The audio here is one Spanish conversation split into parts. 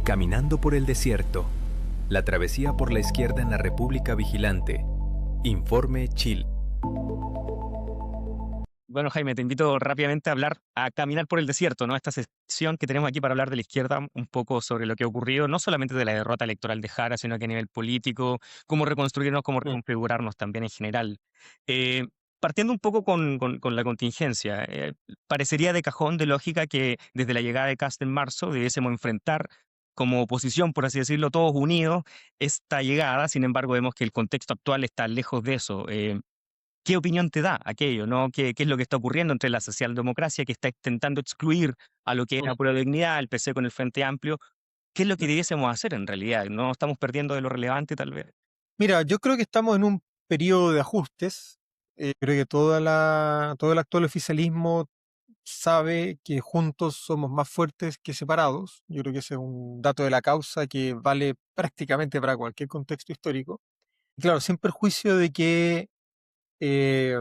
Caminando por el desierto. La travesía por la izquierda en la República Vigilante. Informe Chill. Bueno, Jaime, te invito rápidamente a caminar por el desierto, ¿no? Esta sección que tenemos aquí para hablar de la izquierda, un poco sobre lo que ha ocurrido, no solamente de la derrota electoral de Jara, sino que a nivel político, cómo reconstruirnos, cómo Mm. reconfigurarnos también en general. Eh, Partiendo un poco con la contingencia, parecería de cajón de lógica que desde la llegada de Kast en marzo debiésemos enfrentar como oposición, por así decirlo, todos unidos, esta llegada. Sin embargo, vemos que el contexto actual está lejos de eso. ¿Qué opinión te da aquello, no? ¿Qué es lo que está ocurriendo entre la socialdemocracia que está intentando excluir a lo que Mm. era Prueba de Dignidad, el PC con el Frente Amplio? ¿Qué es lo que debiésemos hacer en realidad? ¿No estamos perdiendo de lo relevante tal vez? Mira, yo creo que estamos en un periodo de ajustes. Creo que todo el actual oficialismo sabe que juntos somos más fuertes que separados. Yo creo que ese es un dato de la causa que vale prácticamente para cualquier contexto histórico. Y claro, sin perjuicio eh,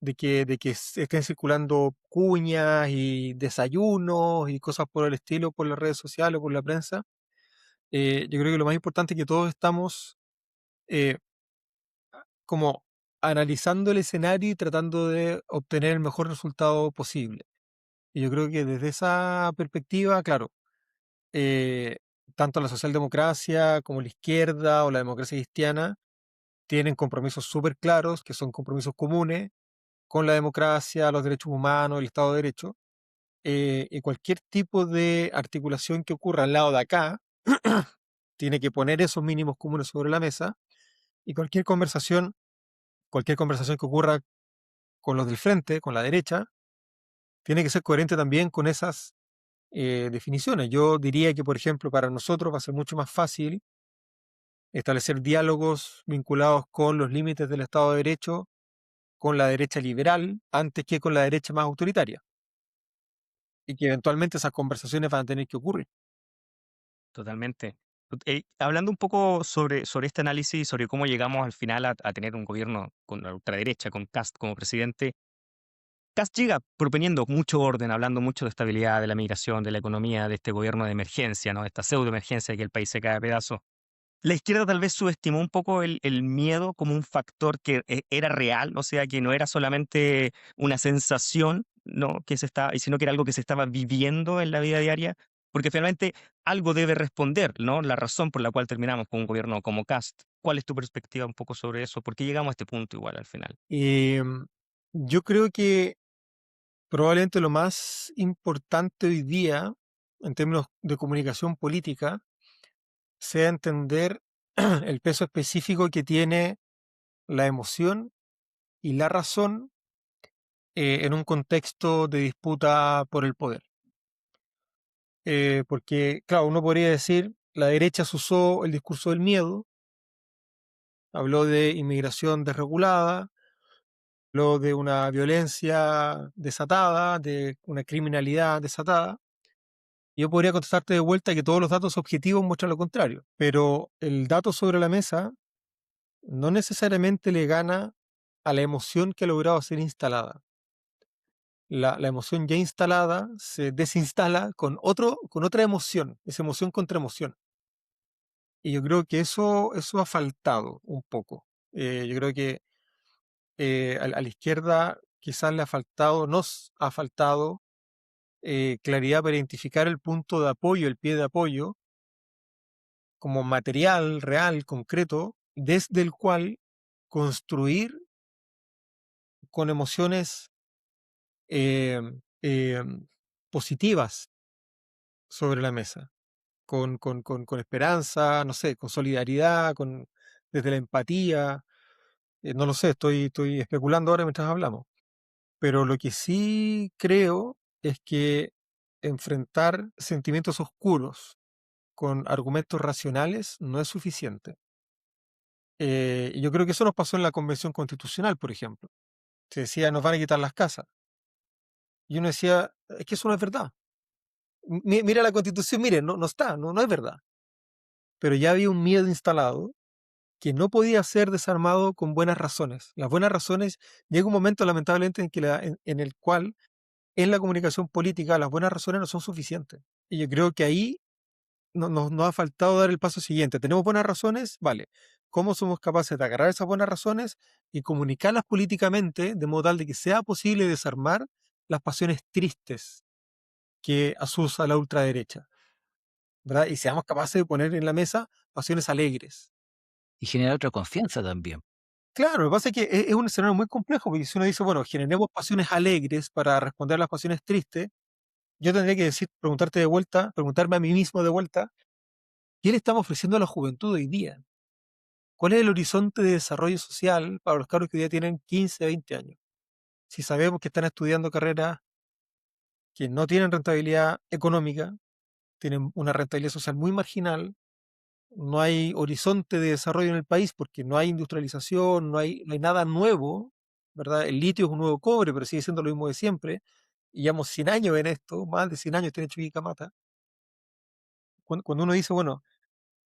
de que estén circulando cuñas y desayunos y cosas por el estilo por las redes sociales o por la prensa. Yo creo que lo más importante es que todos estamos eh, como analizando el escenario y tratando de obtener el mejor resultado posible. Y yo creo que desde esa perspectiva, claro, eh, tanto la socialdemocracia como la izquierda o la democracia cristiana tienen compromisos súper claros, que son compromisos comunes con la democracia, los derechos humanos, el Estado de Derecho. Y cualquier tipo de articulación que ocurra al lado de acá tiene que poner esos mínimos comunes sobre la mesa, y cualquier conversación que ocurra con los del frente, con la derecha, tiene que ser coherente también con esas definiciones. Yo diría que, por ejemplo, para nosotros va a ser mucho más fácil establecer diálogos vinculados con los límites del Estado de Derecho, con la derecha liberal, antes que con la derecha más autoritaria, y que eventualmente esas conversaciones van a tener que ocurrir. Totalmente. Hablando un poco sobre este análisis, sobre cómo llegamos al final a tener un gobierno con la ultraderecha, con Kast como presidente. Kast llega proponiendo mucho orden, hablando mucho de estabilidad, de la migración, de la economía, de este gobierno de emergencia, ¿no? De esta pseudo emergencia que el país se cae a pedazos. La izquierda tal vez subestimó un poco el miedo como un factor que era real, o sea, que no era solamente una sensación, ¿no? Sino que era algo que se estaba viviendo en la vida diaria, porque finalmente algo debe responder, ¿no? La razón por la cual terminamos con un gobierno como Kast. ¿Cuál es tu perspectiva un poco sobre eso? ¿Por qué llegamos a este punto igual al final? Eh, yo creo que probablemente lo más importante hoy día, en términos de comunicación política, sea entender el peso específico que tiene la emoción y la razón en un contexto de disputa por el poder. Porque, claro, uno podría decir, la derecha se usó el discurso del miedo, habló de inmigración desregulada, habló de una violencia desatada, de una criminalidad desatada. Yo podría contestarte de vuelta que todos los datos objetivos muestran lo contrario, pero el dato sobre la mesa no necesariamente le gana a la emoción que ha logrado ser instalada. La emoción ya instalada se desinstala con otra emoción, es emoción contra emoción. Y yo creo que eso ha faltado un poco. Yo creo que a la izquierda quizás le ha faltado, nos ha faltado claridad para identificar el punto de apoyo, el pie de apoyo, como material, real, concreto, desde el cual construir con emociones eh, eh, positivas sobre la mesa, con esperanza, no sé, con solidaridad, desde la empatía. No lo sé, estoy especulando ahora mientras hablamos. Pero lo que sí creo es que enfrentar sentimientos oscuros con argumentos racionales no es suficiente. Y yo creo que eso nos pasó en la Convención Constitucional, por ejemplo. Se decía, nos van a quitar las casas. Y uno decía, es que eso no es verdad. Mira la Constitución, mire, no está, no es verdad. Pero ya había un miedo instalado que no podía ser desarmado con buenas razones. Las buenas razones, llega un momento lamentablemente en el cual en la comunicación política las buenas razones no son suficientes. Y yo creo que ahí nos ha faltado dar el paso siguiente. ¿Tenemos buenas razones? Vale. ¿Cómo somos capaces de agarrar esas buenas razones y comunicarlas políticamente de modo tal de que sea posible desarmar las pasiones tristes que asusa la ultraderecha, ¿verdad? Y seamos capaces de poner en la mesa pasiones alegres. Y generar otra confianza también. Claro, lo que pasa es que es un escenario muy complejo, porque si uno dice, bueno, generemos pasiones alegres para responder a las pasiones tristes, yo tendría que decir, preguntarte de vuelta, preguntarme a mí mismo de vuelta, ¿qué le estamos ofreciendo a la juventud hoy día? ¿Cuál es el horizonte de desarrollo social para los cabros que hoy día tienen 15, 20 años? Si sabemos que están estudiando carreras que no tienen rentabilidad económica, tienen una rentabilidad social muy marginal, no hay horizonte de desarrollo en el país porque no hay industrialización, no hay nada nuevo, ¿verdad? El litio es un nuevo cobre, pero sigue siendo lo mismo de siempre. Y llevamos 100 años en esto, más de 100 años tiene Chuquicamata. Cuando uno dice, bueno,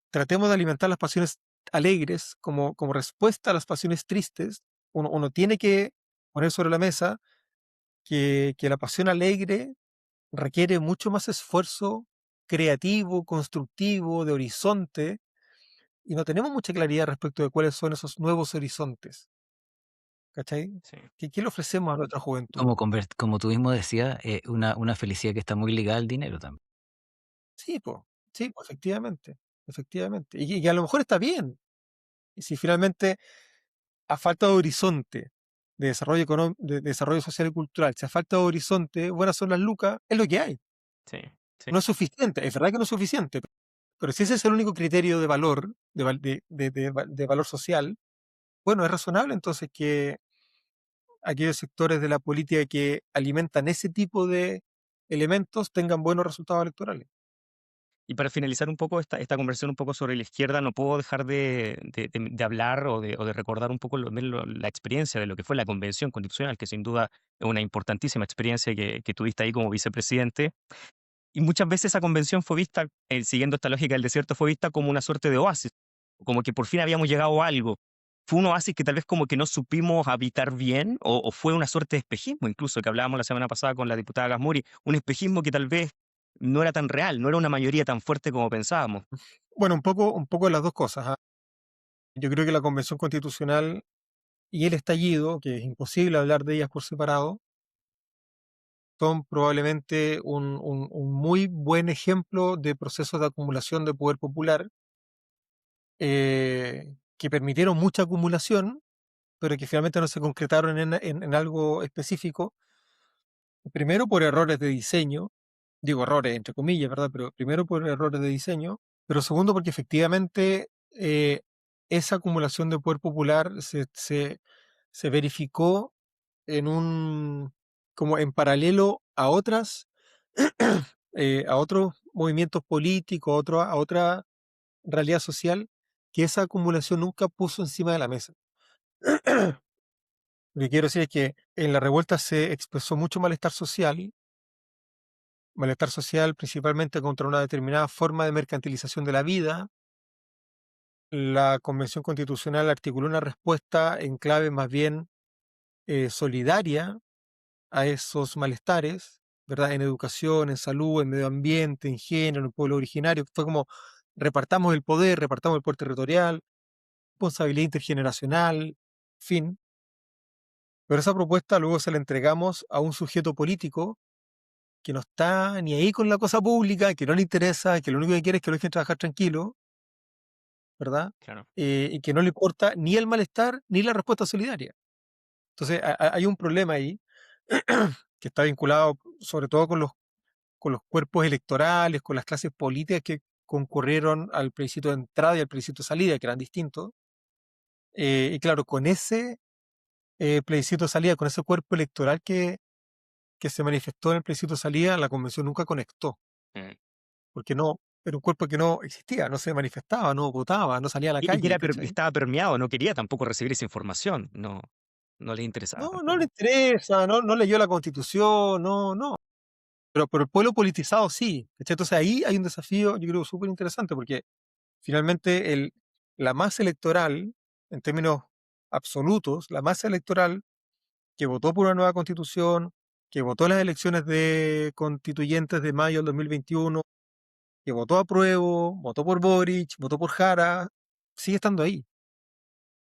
tratemos de alimentar las pasiones alegres como respuesta a las pasiones tristes, uno tiene que poner sobre la mesa que la pasión alegre requiere mucho más esfuerzo creativo, constructivo, de horizonte, y no tenemos mucha claridad respecto de cuáles son esos nuevos horizontes, ¿cachai? Sí. ¿Qué le ofrecemos a nuestra juventud? Como tú mismo decías, una felicidad que está muy ligada al dinero también. Sí, pues, efectivamente, efectivamente. Y que a lo mejor está bien. Y si finalmente, a falta de horizonte de desarrollo de desarrollo social y cultural, si a falta de horizonte, buenas son las lucas, es lo que hay. Sí, sí. No es suficiente, es verdad que no es suficiente, pero si ese es el único criterio de valor, de valor social, bueno, es razonable entonces que aquellos sectores de la política que alimentan ese tipo de elementos tengan buenos resultados electorales. Y para finalizar un poco esta conversación un poco sobre la izquierda, no puedo dejar de hablar o de recordar un poco la experiencia de lo que fue la Convención Constitucional, que sin duda es una importantísima experiencia que tuviste ahí como vicepresidente. Y muchas veces esa convención fue vista, siguiendo esta lógica del desierto, fue vista como una suerte de oasis, como que por fin habíamos llegado a algo. ¿Fue un oasis que tal vez como que no supimos habitar bien o fue una suerte de espejismo, incluso que hablábamos la semana pasada con la diputada Gasmuri, un espejismo que tal vez no era tan real, no era una mayoría tan fuerte como pensábamos? Bueno, un poco de las dos cosas. ¿Ah? Yo creo que la Convención Constitucional y el estallido, que es imposible hablar de ellas por separado, son probablemente un muy buen ejemplo de procesos de acumulación de poder popular que permitieron mucha acumulación, pero que finalmente no se concretaron en algo específico. Primero por errores de diseño, digo errores entre comillas, ¿verdad? Pero primero por errores de diseño, pero segundo porque efectivamente esa acumulación de poder popular se verificó en como en paralelo a a otros movimientos políticos, a otra realidad social, que esa acumulación nunca puso encima de la mesa. Lo que quiero decir es que en la revuelta se expresó mucho malestar social principalmente contra una determinada forma de mercantilización de la vida. La Convención Constitucional articuló una respuesta en clave más bien solidaria a esos malestares, ¿verdad? En educación, en salud, en medio ambiente, en género, en el pueblo originario. Fue como repartamos el poder territorial, responsabilidad intergeneracional, en fin. Pero esa propuesta luego se la entregamos a un sujeto político que no está ni ahí con la cosa pública, que no le interesa, que lo único que quiere es que lo dejen trabajar tranquilo, ¿verdad? Claro. Y que no le importa ni el malestar ni la respuesta solidaria. Entonces hay un problema ahí que está vinculado sobre todo con los cuerpos electorales, con las clases políticas que concurrieron al plebiscito de entrada y al plebiscito de salida, que eran distintos. Y claro, con ese plebiscito de salida, con ese cuerpo electoral que se manifestó en el plebiscito de salida, la convención nunca conectó, Mm. porque no, era un cuerpo que no existía, no se manifestaba, no votaba, no salía a la Y que calle, ¿cachai? estaba permeado, no quería tampoco recibir esa información, no, no le interesaba No le tampoco. interesa, no leyó la constitución, no. Pero el pueblo politizado sí, ¿cachai? Entonces ahí hay un desafío, yo creo, súper interesante, porque finalmente la masa electoral, en términos absolutos, la masa electoral que votó por una nueva constitución, que votó las elecciones de constituyentes de mayo del 2021, que votó apruebo, votó por Boric, votó por Jara, sigue estando ahí.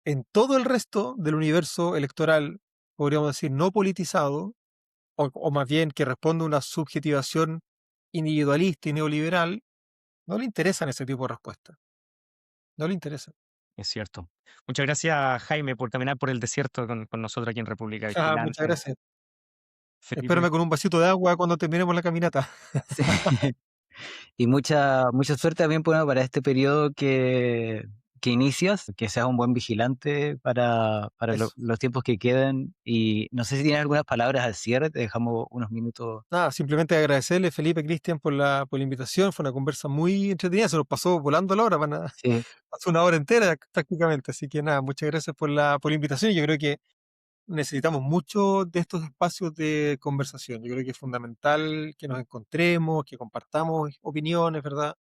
En todo el resto del universo electoral, podríamos decir, no politizado, o más bien que responde a una subjetivación individualista y neoliberal, no le interesan ese tipo de respuestas. No le interesan. Es cierto. Muchas gracias, Jaime, por caminar por el desierto con nosotros aquí en República Muchas Vigilante. gracias. Felipe, Espérame con un vasito de agua cuando terminemos la caminata. Sí. Y mucha suerte también bueno, para este periodo que inicias, que seas un buen vigilante para Eso. los tiempos que queden. Y no sé si tienes algunas palabras al cierre, te dejamos unos minutos. Nada, simplemente agradecerle, Felipe, Cristian, por la invitación. Fue una conversa muy entretenida. Se nos pasó volando la hora, Sí, pasó una hora entera prácticamente. Así que nada, muchas gracias por la invitación. Yo creo que necesitamos mucho de estos espacios de conversación. Yo creo que es fundamental que nos encontremos, que compartamos opiniones, ¿verdad?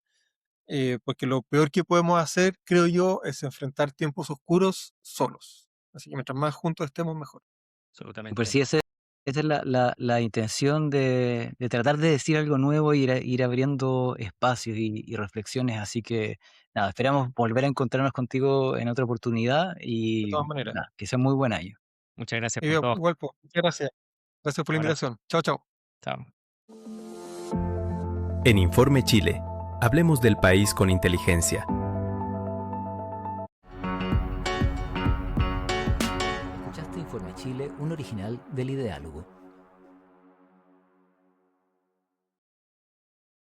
Porque lo peor que podemos hacer, creo yo, es enfrentar tiempos oscuros solos. Así que mientras más juntos estemos, mejor. y por absolutamente. si esa es la intención de tratar de decir algo nuevo y ir abriendo espacios y reflexiones. Así que nada, esperamos volver a encontrarnos contigo en otra oportunidad De y todas maneras. nada, que sea muy buen año. Muchas gracias por Igual, todo. igual, pues, muchas gracias. Gracias por Un la abrazo. invitación. Chao, chao. Chao. En Informe Chile, hablemos del país con inteligencia. Escuchaste Informe Chile, un original del Ideálogo.